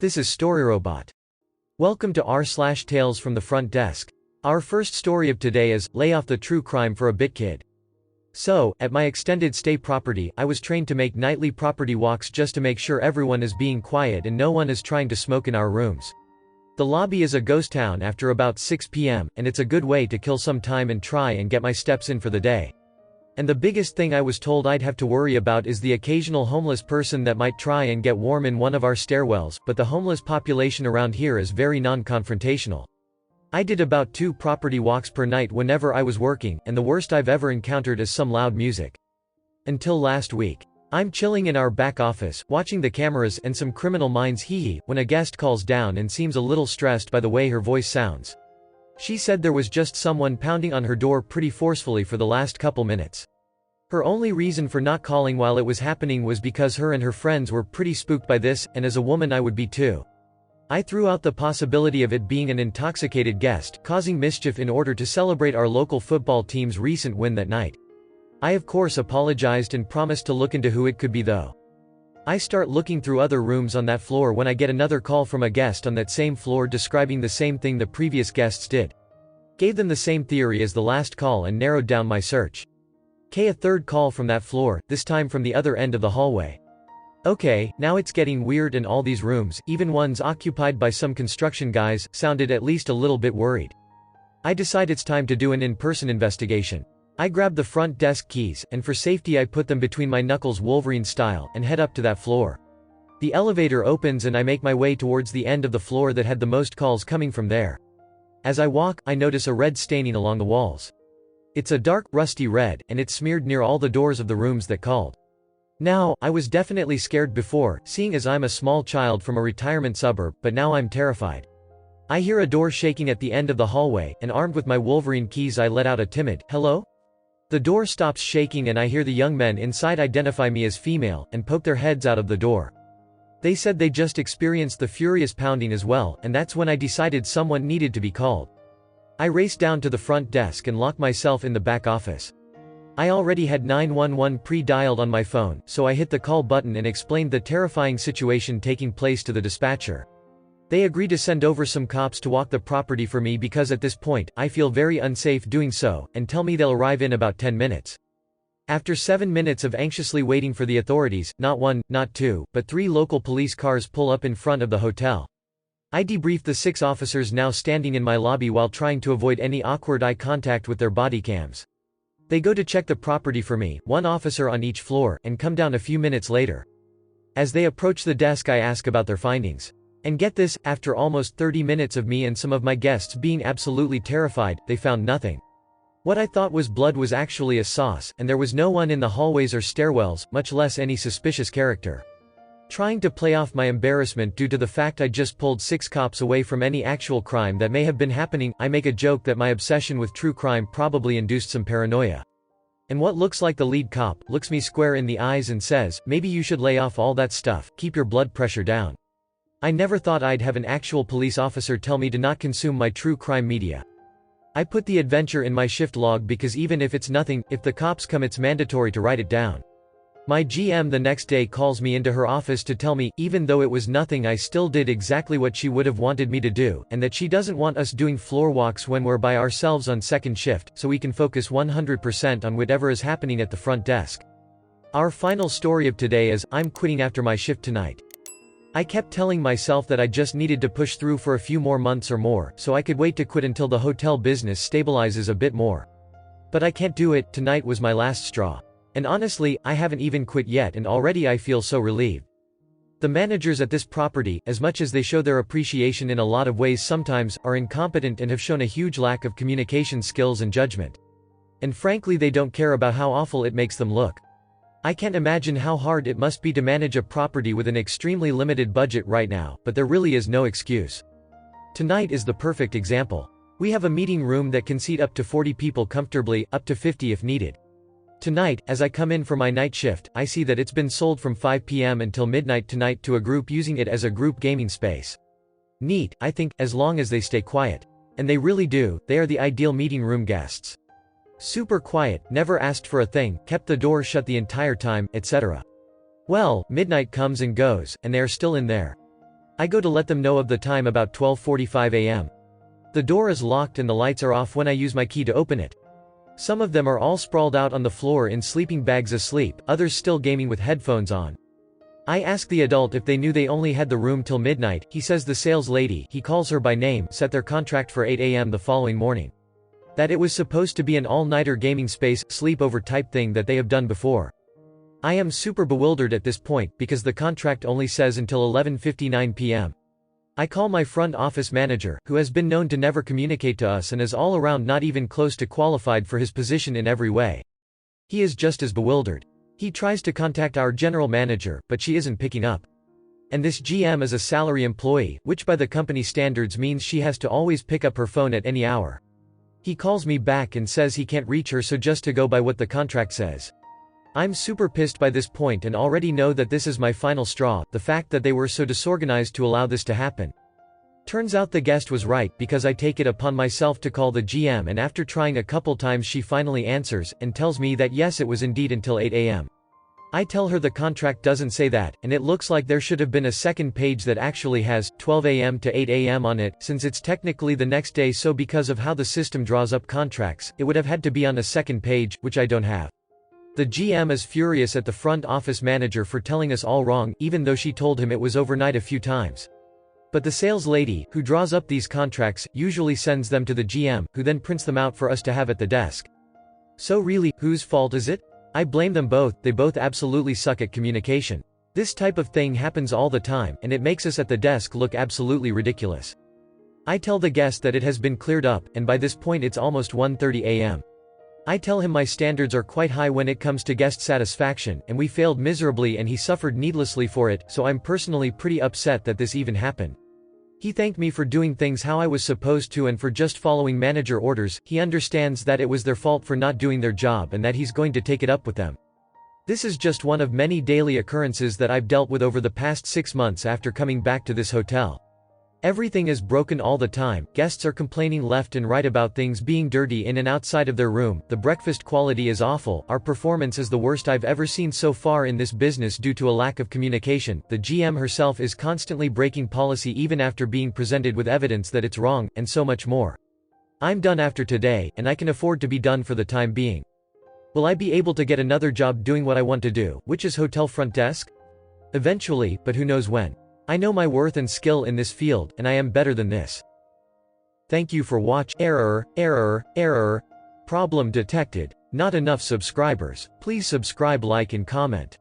This is StoryRobot. Welcome to r/Tales from the Front Desk. Our first story of today is, Lay Off the True Crime for a Bit Kid. So, at my extended stay property, I was trained to make nightly property walks just to make sure everyone is being quiet and no one is trying to smoke in our rooms. The lobby is a ghost town after about 6 p.m., and it's a good way to kill some time and try and get my steps in for the day. And the biggest thing I was told I'd have to worry about is the occasional homeless person that might try and get warm in one of our stairwells, but the homeless population around here is very non-confrontational. I did about 2 property walks per night whenever I was working, and the worst I've ever encountered is some loud music. Until last week. I'm chilling in our back office, watching the cameras and some criminal minds hee-hee, when a guest calls down and seems a little stressed by the way her voice sounds. She said there was just someone pounding on her door pretty forcefully for the last couple minutes. Her only reason for not calling while it was happening was because her and her friends were pretty spooked by this, and as a woman I would be too. I threw out the possibility of it being an intoxicated guest, causing mischief in order to celebrate our local football team's recent win that night. I of course apologized and promised to look into who it could be though. I start looking through other rooms on that floor when I get another call from a guest on that same floor describing the same thing the previous guests did. Gave them the same theory as the last call and narrowed down my search. A third call from that floor, this time from the other end of the hallway. Okay, now it's getting weird, and all these rooms, even ones occupied by some construction guys, sounded at least a little bit worried. I decide it's time to do an in-person investigation. I grab the front desk keys, and for safety I put them between my knuckles Wolverine style, and head up to that floor. The elevator opens and I make my way towards the end of the floor that had the most calls coming from there. As I walk, I notice a red staining along the walls. It's a dark, rusty red, and it's smeared near all the doors of the rooms that called. Now, I was definitely scared before, seeing as I'm a small child from a retirement suburb, but now I'm terrified. I hear a door shaking at the end of the hallway, and armed with my Wolverine keys I let out a timid, "Hello?" The door stops shaking and I hear the young men inside identify me as female, and poke their heads out of the door. They said they just experienced the furious pounding as well, and that's when I decided someone needed to be called. I race down to the front desk and lock myself in the back office. I already had 911 pre-dialed on my phone, so I hit the call button and explained the terrifying situation taking place to the dispatcher. They agreed to send over some cops to walk the property for me because at this point, I feel very unsafe doing so, and tell me they'll arrive in about 10 minutes. After 7 minutes of anxiously waiting for the authorities, not 1, not 2, but 3 local police cars pull up in front of the hotel. I debrief the 6 officers now standing in my lobby while trying to avoid any awkward eye contact with their body cams. They go to check the property for me, 1 officer on each floor, and come down a few minutes later. As they approach the desk I ask about their findings. And get this, after almost 30 minutes of me and some of my guests being absolutely terrified, they found nothing. What I thought was blood was actually a sauce, and there was no one in the hallways or stairwells, much less any suspicious character. Trying to play off my embarrassment due to the fact I just pulled 6 cops away from any actual crime that may have been happening, I make a joke that my obsession with true crime probably induced some paranoia. And what looks like the lead cop looks me square in the eyes and says, "Maybe you should lay off all that stuff, keep your blood pressure down." I never thought I'd have an actual police officer tell me to not consume my true crime media. I put the adventure in my shift log because even if it's nothing, if the cops come it's mandatory to write it down. My GM the next day calls me into her office to tell me, even though it was nothing I still did exactly what she would have wanted me to do, and that she doesn't want us doing floor walks when we're by ourselves on second shift, so we can focus 100% on whatever is happening at the front desk. Our final story of today is, I'm quitting after my shift tonight. I kept telling myself that I just needed to push through for a few more months or more, so I could wait to quit until the hotel business stabilizes a bit more. But I can't do it, tonight was my last straw. And honestly, I haven't even quit yet and already I feel so relieved. The managers at this property, as much as they show their appreciation in a lot of ways sometimes, are incompetent and have shown a huge lack of communication skills and judgment. And frankly they don't care about how awful it makes them look. I can't imagine how hard it must be to manage a property with an extremely limited budget right now, but there really is no excuse. Tonight is the perfect example. We have a meeting room that can seat up to 40 people comfortably, up to 50 if needed. Tonight, as I come in for my night shift, I see that it's been sold from 5 p.m. until midnight tonight to a group using it as a group gaming space. Neat, I think, as long as they stay quiet. And they really do, they are the ideal meeting room guests. Super quiet, never asked for a thing, kept the door shut the entire time, etc. Well, midnight comes and goes, and they are still in there. I go to let them know of the time about 12:45 a.m. The door is locked and the lights are off when I use my key to open it. Some of them are all sprawled out on the floor in sleeping bags asleep, others still gaming with headphones on. I ask the adult if they knew they only had the room till midnight. He says the sales lady, he calls her by name, set their contract for 8 a.m. the following morning. That it was supposed to be an all-nighter gaming space, sleepover type thing that they have done before. I am super bewildered at this point, because the contract only says until 11:59 p.m. I call my front office manager, who has been known to never communicate to us and is all around not even close to qualified for his position in every way. He is just as bewildered. He tries to contact our general manager, but she isn't picking up. And this GM is a salary employee, which by the company standards means she has to always pick up her phone at any hour. He calls me back and says he can't reach her, so just to go by what the contract says. I'm super pissed by this point and already know that this is my final straw, the fact that they were so disorganized to allow this to happen. Turns out the guest was right, because I take it upon myself to call the GM, and after trying a couple times she finally answers, and tells me that yes, it was indeed until 8 a.m. I tell her the contract doesn't say that, and it looks like there should have been a second page that actually has 12 a.m. to 8 a.m. on it, since it's technically the next day, so because of how the system draws up contracts, it would have had to be on a second page, which I don't have. The GM is furious at the front office manager for telling us all wrong, even though she told him it was overnight a few times. But the sales lady, who draws up these contracts, usually sends them to the GM, who then prints them out for us to have at the desk. So really, whose fault is it? I blame them both, they both absolutely suck at communication. This type of thing happens all the time, and it makes us at the desk look absolutely ridiculous. I tell the guest that it has been cleared up, and by this point it's almost 1:30 a.m. I tell him my standards are quite high when it comes to guest satisfaction, and we failed miserably and he suffered needlessly for it, so I'm personally pretty upset that this even happened. He thanked me for doing things how I was supposed to and for just following manager orders. He understands that it was their fault for not doing their job and that he's going to take it up with them. This is just one of many daily occurrences that I've dealt with over the past 6 months after coming back to this hotel. Everything is broken all the time, guests are complaining left and right about things being dirty in and outside of their room, the breakfast quality is awful, our performance is the worst I've ever seen so far in this business due to a lack of communication, the GM herself is constantly breaking policy even after being presented with evidence that it's wrong, and so much more. I'm done after today, and I can afford to be done for the time being. Will I be able to get another job doing what I want to do, which is hotel front desk? Eventually, but who knows when. I know my worth and skill in this field, and I am better than this. Thank you for watching. Error. Problem detected. Not enough subscribers. Please subscribe, like and comment.